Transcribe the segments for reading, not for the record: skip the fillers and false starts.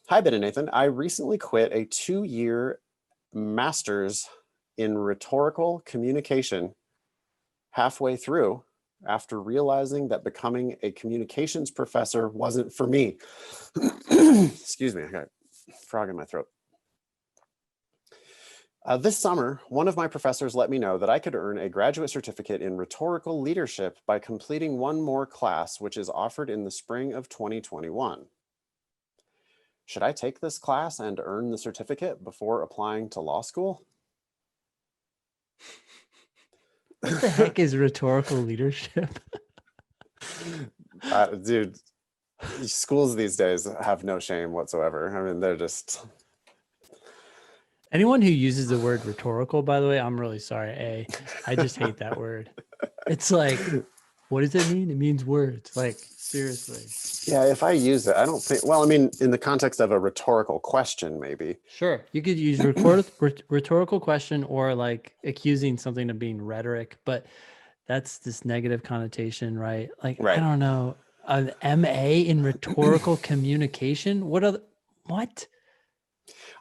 Hi, Ben and Nathan. I recently quit a 2-year master's in rhetorical communication halfway through after realizing that becoming a communications professor wasn't for me. Excuse me, I got a frog in my throat. This summer, one of my professors let me know that I could earn a graduate certificate in rhetorical leadership by completing one more class, which is offered in the spring of 2021. Should I take this class and earn the certificate before applying to law school? What the heck is rhetorical leadership? Dude, schools these days have no shame whatsoever. I mean, they're just... Anyone who uses the word rhetorical, by the way, I'm really sorry. I just hate that word. It's like, what does it mean? It means words. Like, seriously. Yeah, if I use it, I don't think, well, I mean, in the context of a rhetorical question, maybe. Sure. You could use rhetorical question or like accusing something of being rhetoric, but that's this negative connotation, right? Like, I Right. don't know, an MA in rhetorical communication? What?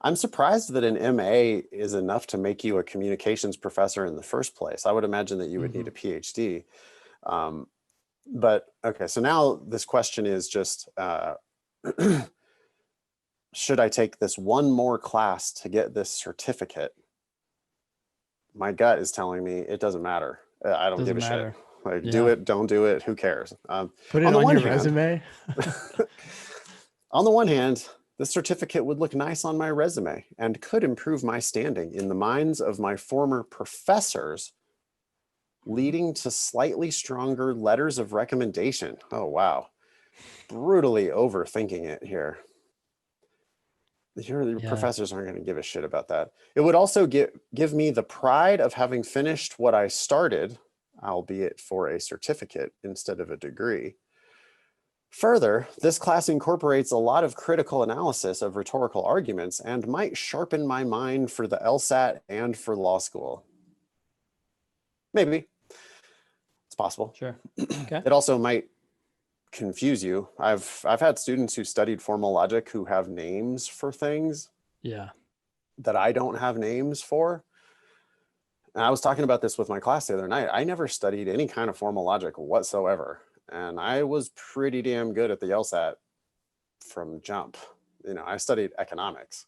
I'm surprised that an MA is enough to make you a communications professor in the first place. I would imagine that you would need a PhD. But okay, so now this question is just, should I take this one more class to get this certificate? My gut is telling me it doesn't matter. I don't give a shit. Like, do it, don't do it, who cares? Put it on your resume. On the one hand, this certificate would look nice on my resume and could improve my standing in the minds of my former professors, leading to slightly stronger letters of recommendation. Oh, wow. Brutally overthinking it here. Your professors aren't going to give a shit about that. It would also give me the pride of having finished what I started, albeit for a certificate instead of a degree. Further, this class incorporates a lot of critical analysis of rhetorical arguments and might sharpen my mind for the LSAT and for law school. Maybe. It's possible. Sure. Okay. It also might confuse you. I've had students who studied formal logic who have names for things that I don't have names for. And I was talking about this with my class the other night. I never studied any kind of formal logic whatsoever. And I was pretty damn good at the LSAT from jump. You know, I studied economics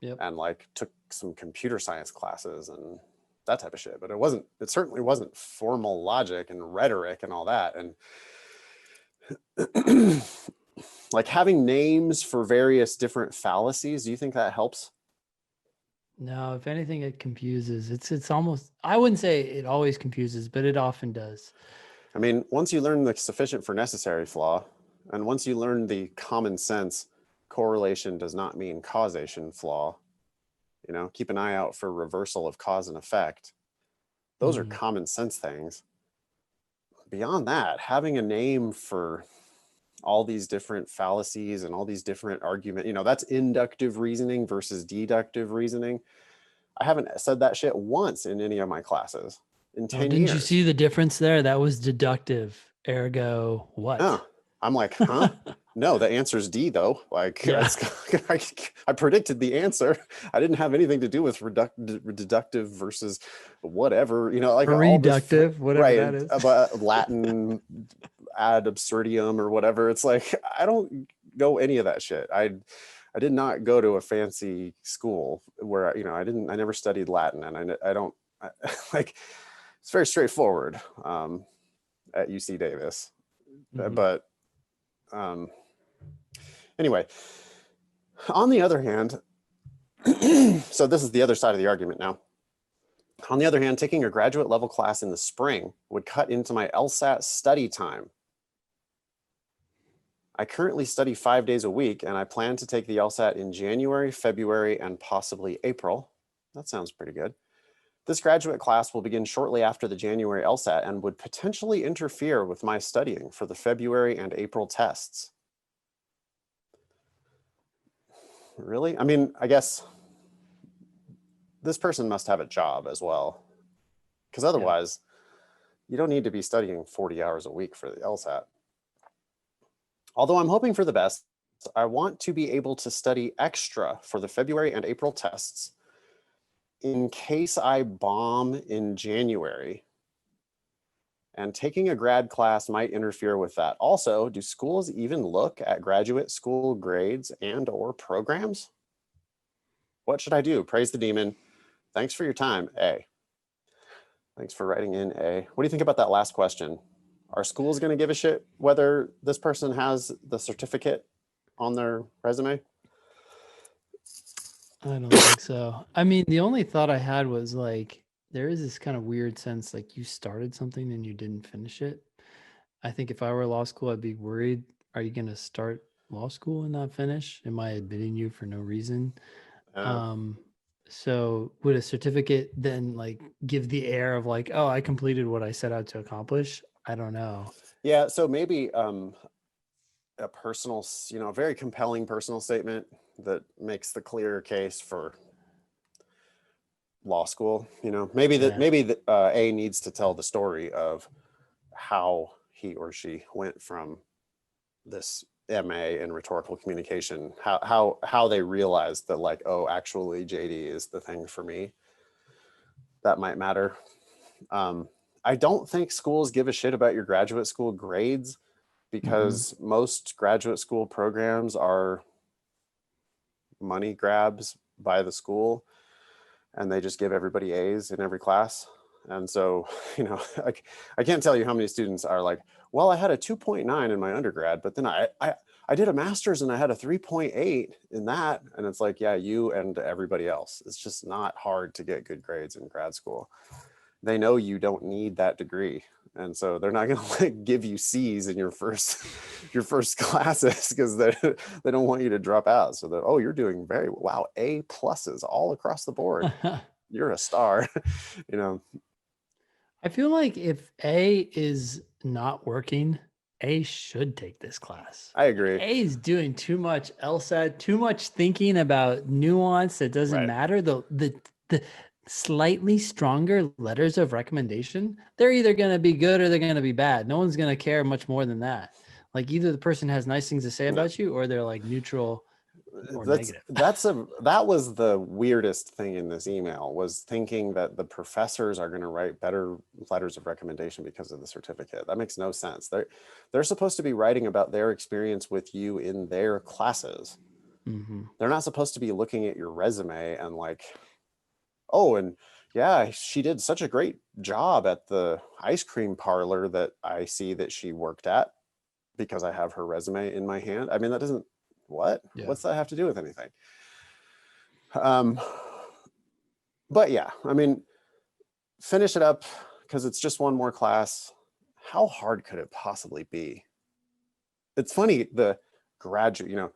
and like took some computer science classes and that type of shit. But it certainly wasn't formal logic and rhetoric and all that. And like having names for various different fallacies, do you think that helps? No, if anything, it confuses. It's almost, I wouldn't say it always confuses, but it often does. I mean, once you learn the sufficient for necessary flaw, and once you learn the common sense correlation does not mean causation flaw, you know, keep an eye out for reversal of cause and effect. Those are common sense things. Beyond that, having a name for all these different fallacies and all these different arguments, you know, that's inductive reasoning versus deductive reasoning. I haven't said that shit once in any of my classes in 10 years. Didn't you see the difference there? That was deductive. Ergo, what? Oh, I'm like, huh? No, the answer is D though. Like, I predicted the answer. I didn't have anything to do with deductive versus whatever, you know, like reductive, whatever that is. About Latin ad absurdum or whatever. It's like, I don't know any of that shit. I did not go to a fancy school where, you know, I never studied Latin, and I don't like, it's very straightforward at UC Davis. But anyway, on the other hand, so this is the other side of the argument now. On the other hand, taking a graduate level class in the spring would cut into my LSAT study time. I currently study 5 days a week, and I plan to take the LSAT in January, February, and possibly April. That sounds pretty good. This graduate class will begin shortly after the January LSAT and would potentially interfere with my studying for the February and April tests. Really? I mean, I guess this person must have a job as well, because otherwise you don't need to be studying 40 hours a week for the LSAT. Although I'm hoping for the best, I want to be able to study extra for the February and April tests in case I bomb in January. And taking a grad class might interfere with that. Also, do schools even look at graduate school grades and or programs? What should I do? Praise the demon. Thanks for your time, A. Thanks for writing in, A. What do you think about that last question? Are schools going to give a shit whether this person has the certificate on their resume? I don't think so. I mean, the only thought I had was like, there is this kind of weird sense like you started something and you didn't finish it. I think if I were law school, I'd be worried. Are you going to start law school and not finish? Am I admitting you for no reason? So would a certificate then like give the air of like, oh, I completed what I set out to accomplish? I don't know. Yeah, so maybe a personal, a very compelling personal statement that makes the clear case for law school. Maybe that A needs to tell the story of how he or she went from this MA in rhetorical communication, how they realized that like, oh, actually JD is the thing for me. That might matter. I don't think schools give a shit about your graduate school grades because most graduate school programs are money grabs by the school and they just give everybody A's in every class. And so, I can't tell you how many students are like, well, I had a 2.9 in my undergrad, but then I did a master's and I had a 3.8 in that. And it's like, yeah, you and everybody else. It's just not hard to get good grades in grad school. They know you don't need that degree. And so they're not going to like give you C's in your first classes because they don't want you to drop out. So that, oh, you're doing very wow, A pluses all across the board. You're a star. I feel like if A is not working, A should take this class. I agree. A is doing too much LSAT, too much thinking about nuance that doesn't matter. The slightly stronger letters of recommendation, they're either going to be good or they're going to be bad. No one's going to care much more than that. Like either the person has nice things to say about you or they're like neutral or negative. That was the weirdest thing in this email, was thinking that the professors are going to write better letters of recommendation because of the certificate. That makes no sense. They're supposed to be writing about their experience with you in their classes. They're not supposed to be looking at your resume and like, oh, and yeah, she did such a great job at the ice cream parlor that I see that she worked at because I have her resume in my hand. I mean, that doesn't, what? Yeah. What's that have to do with anything? But yeah, I mean, finish it up because it's just one more class. How hard could it possibly be? It's funny, the graduate,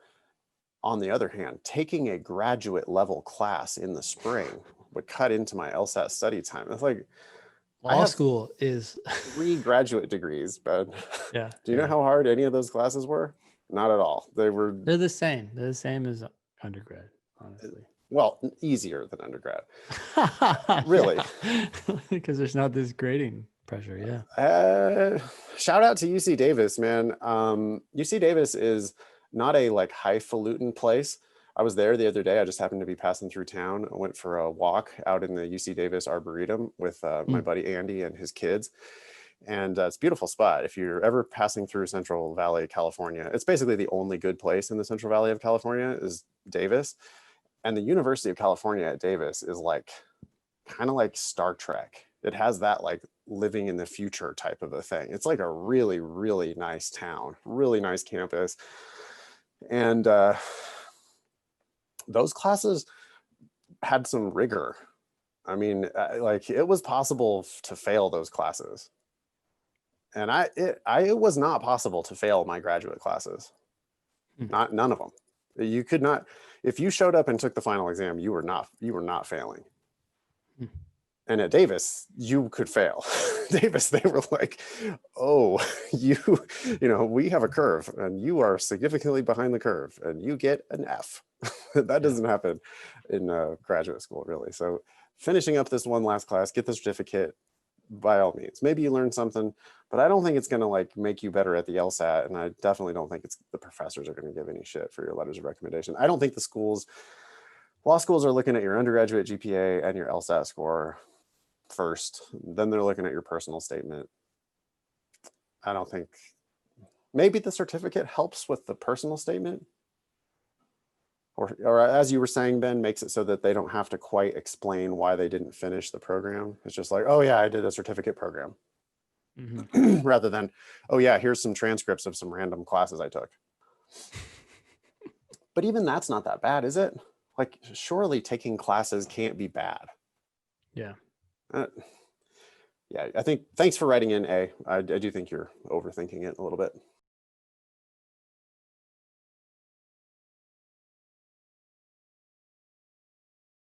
on the other hand, taking a graduate level class in the spring would cut into my LSAT study time. It's like law school is 3 graduate degrees, but yeah. Do you know how hard any of those classes were? Not at all. They're the same. They're the same as undergrad, honestly. Well, easier than undergrad. Really. Because there's not this grading pressure. Yeah. Shout out to UC Davis, man. UC Davis is not a like highfalutin place. I was there the other day. I just happened to be passing through town. I went for a walk out in the UC Davis Arboretum with my buddy Andy and his kids. And it's a beautiful spot. If you're ever passing through Central Valley, California, it's basically the only good place in the Central Valley of California is Davis. And the University of California at Davis is like, kind of like Star Trek. It has that like living in the future type of a thing. It's like a really, really nice town, really nice campus. And those classes had some rigor. I mean, like it was possible to fail those classes. And it was not possible to fail my graduate classes. None of them. You could not, if you showed up and took the final exam, you were not failing. And at Davis, you could fail. Davis, they were like, oh, we have a curve and you are significantly behind the curve and you get an F. That doesn't happen in graduate school, really. So finishing up this one last class, get the certificate, by all means, maybe you learned something, but I don't think it's going to like make you better at the LSAT. And I definitely don't think it's the professors are going to give any shit for your letters of recommendation. I don't think the law schools are looking at your undergraduate GPA and your LSAT score first. Then they're looking at your personal statement. I don't think, maybe the certificate helps with the personal statement. Or as you were saying, Ben, makes it so that they don't have to quite explain why they didn't finish the program. It's just like, oh yeah, I did a certificate program. Mm-hmm. Rather than, oh yeah, here's some transcripts of some random classes I took. But even that's not that bad, is it? Like, surely taking classes can't be bad. Yeah. Yeah, I think, thanks for writing in, A. I do think you're overthinking it a little bit.